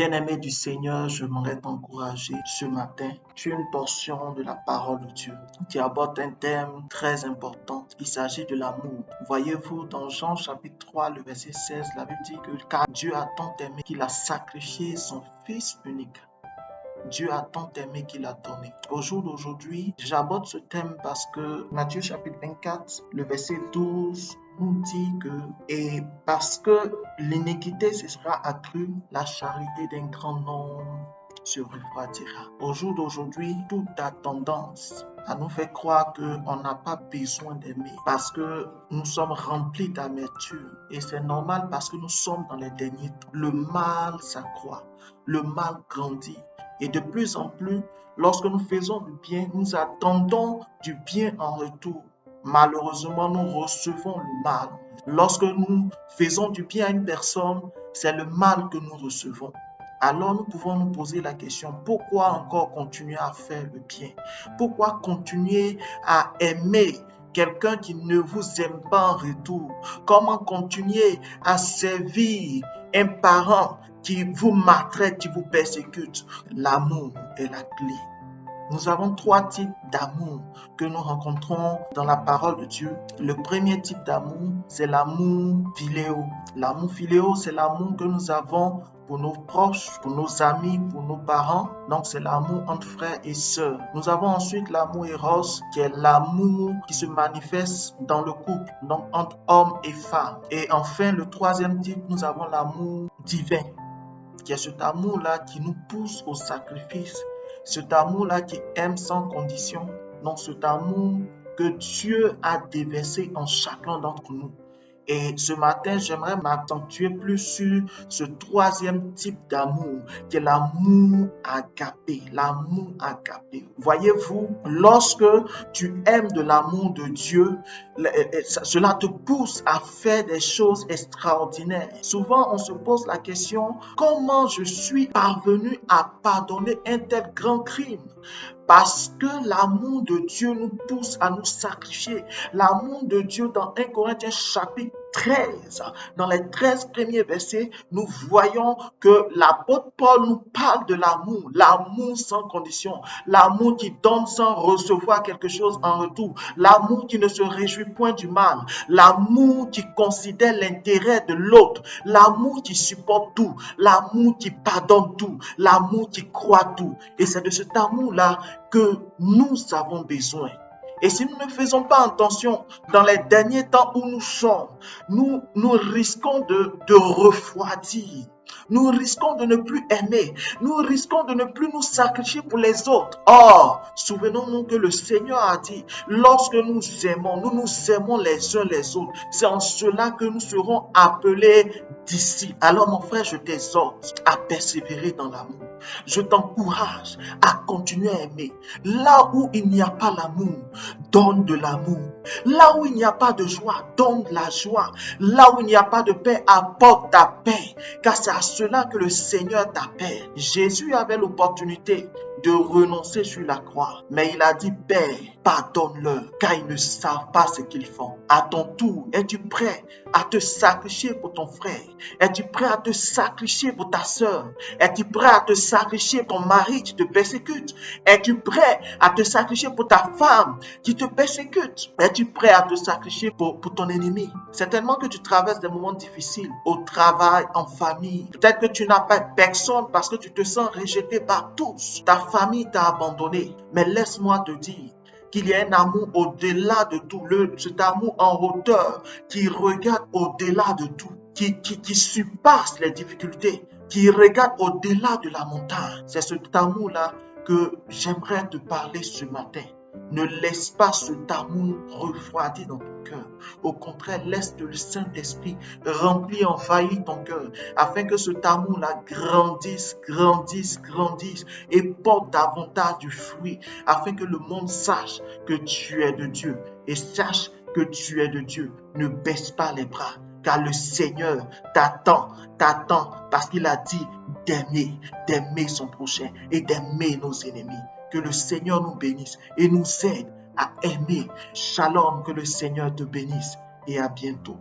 Bien-aimé du Seigneur, j'aimerais t'encourager ce matin sur une portion de la parole de Dieu qui aborde un thème très important. Il s'agit de l'amour. Voyez-vous, dans Jean chapitre 3, le verset 16, la Bible dit que car Dieu a tant aimé qu'il a sacrifié son Fils unique. Dieu a tant aimé qu'il a donné. Au jour d'aujourd'hui, j'aborde ce thème parce que Matthieu chapitre 24, le verset 12 nous dit que et parce que l'iniquité se sera accrue, la charité d'un grand nombre se refroidira. Au jour d'aujourd'hui, tout a tendance à nous faire croire qu'on n'a pas besoin d'aimer parce que nous sommes remplis d'amertume et c'est normal parce que nous sommes dans les derniers temps. Le mal s'accroît, le mal grandit. Et de plus en plus, lorsque nous faisons du bien, nous attendons du bien en retour. Malheureusement, nous recevons le mal. Lorsque nous faisons du bien à une personne, c'est le mal que nous recevons. Alors nous pouvons nous poser la question, pourquoi encore continuer à faire le bien? Pourquoi continuer à aimer quelqu'un qui ne vous aime pas en retour? Comment continuer à servir un parent qui vous maltraite, qui vous persécute? L'amour est la clé. Nous avons trois types d'amour que nous rencontrons dans la parole de Dieu. Le premier type d'amour, c'est l'amour philéo. L'amour philéo, c'est l'amour que nous avons pour nos proches, pour nos amis, pour nos parents. Donc, c'est l'amour entre frères et sœurs. Nous avons ensuite l'amour éros, qui est l'amour qui se manifeste dans le couple, donc entre hommes et femmes. Et enfin, le troisième type, nous avons l'amour divin, qui est cet amour-là qui nous pousse au sacrifice, cet amour-là qui aime sans condition, donc cet amour que Dieu a déversé en chacun d'entre nous. Et ce matin, j'aimerais m'accentuer plus sur ce troisième type d'amour, qui est l'amour agapé, l'amour agapé. Voyez-vous, lorsque tu aimes de l'amour de Dieu, cela te pousse à faire des choses extraordinaires. Souvent, on se pose la question, comment je suis parvenu à pardonner un tel grand crime? Parce que l'amour de Dieu nous pousse à nous sacrifier. L'amour de Dieu dans 1 Corinthiens chapitre 13, dans les 13 premiers versets, nous voyons que l'apôtre Paul nous parle de l'amour sans condition, l'amour qui donne sans recevoir quelque chose en retour, l'amour qui ne se réjouit point du mal, l'amour qui considère l'intérêt de l'autre, l'amour qui supporte tout, l'amour qui pardonne tout, l'amour qui croit tout. Et c'est de cet amour-là que nous avons besoin. Et si nous ne faisons pas attention, dans les derniers temps où nous sommes, nous risquons de refroidir. Nous risquons de ne plus aimer. Nous risquons de ne plus nous sacrifier pour les autres. Or, souvenons-nous que le Seigneur a dit, lorsque nous nous aimons les uns les autres. C'est en cela que nous serons appelés disciples. Alors mon frère, je t'exhorte à persévérer dans l'amour. Je t'encourage à continuer à aimer. Là où il n'y a pas l'amour, donne de l'amour. Là où il n'y a pas de joie, donne de la joie. Là où il n'y a pas de paix, apporte ta paix. Car c'est à cela que le Seigneur t'appelle. Jésus avait l'opportunité de renoncer sur la croix. Mais il a dit, Père, pardonne-leur, car ils ne savent pas ce qu'ils font. À ton tour, es-tu prêt à te sacrifier pour ton frère? Es-tu prêt à te sacrifier pour ta soeur? Es-tu prêt à te sacrifier pour ton mari qui te persécute? Es-tu prêt à te sacrifier pour ta femme qui te persécute? Es-tu prêt à te sacrifier pour ton ennemi? Certainement que tu traverses des moments difficiles au travail, en famille. Peut-être que tu n'as pas personne parce que tu te sens rejeté par tous. Ta famille t'a abandonné. Mais laisse-moi te dire qu'il y a un amour au-delà de tout, cet amour en hauteur qui regarde au-delà de tout, qui surpasse les difficultés, qui regarde au-delà de la montagne. C'est cet amour-là que j'aimerais te parler ce matin. Ne laisse pas cet amour refroidir dans ton cœur. Au contraire, laisse le Saint-Esprit remplir, envahir ton cœur, afin que cet amour-là grandisse et porte davantage du fruit, afin que le monde sache que tu es de Dieu et sache que tu es de Dieu. Ne baisse pas les bras, car le Seigneur t'attend parce qu'il a dit d'aimer son prochain et d'aimer nos ennemis. Que le Seigneur nous bénisse et nous aide à aimer. Shalom, que le Seigneur te bénisse et à bientôt.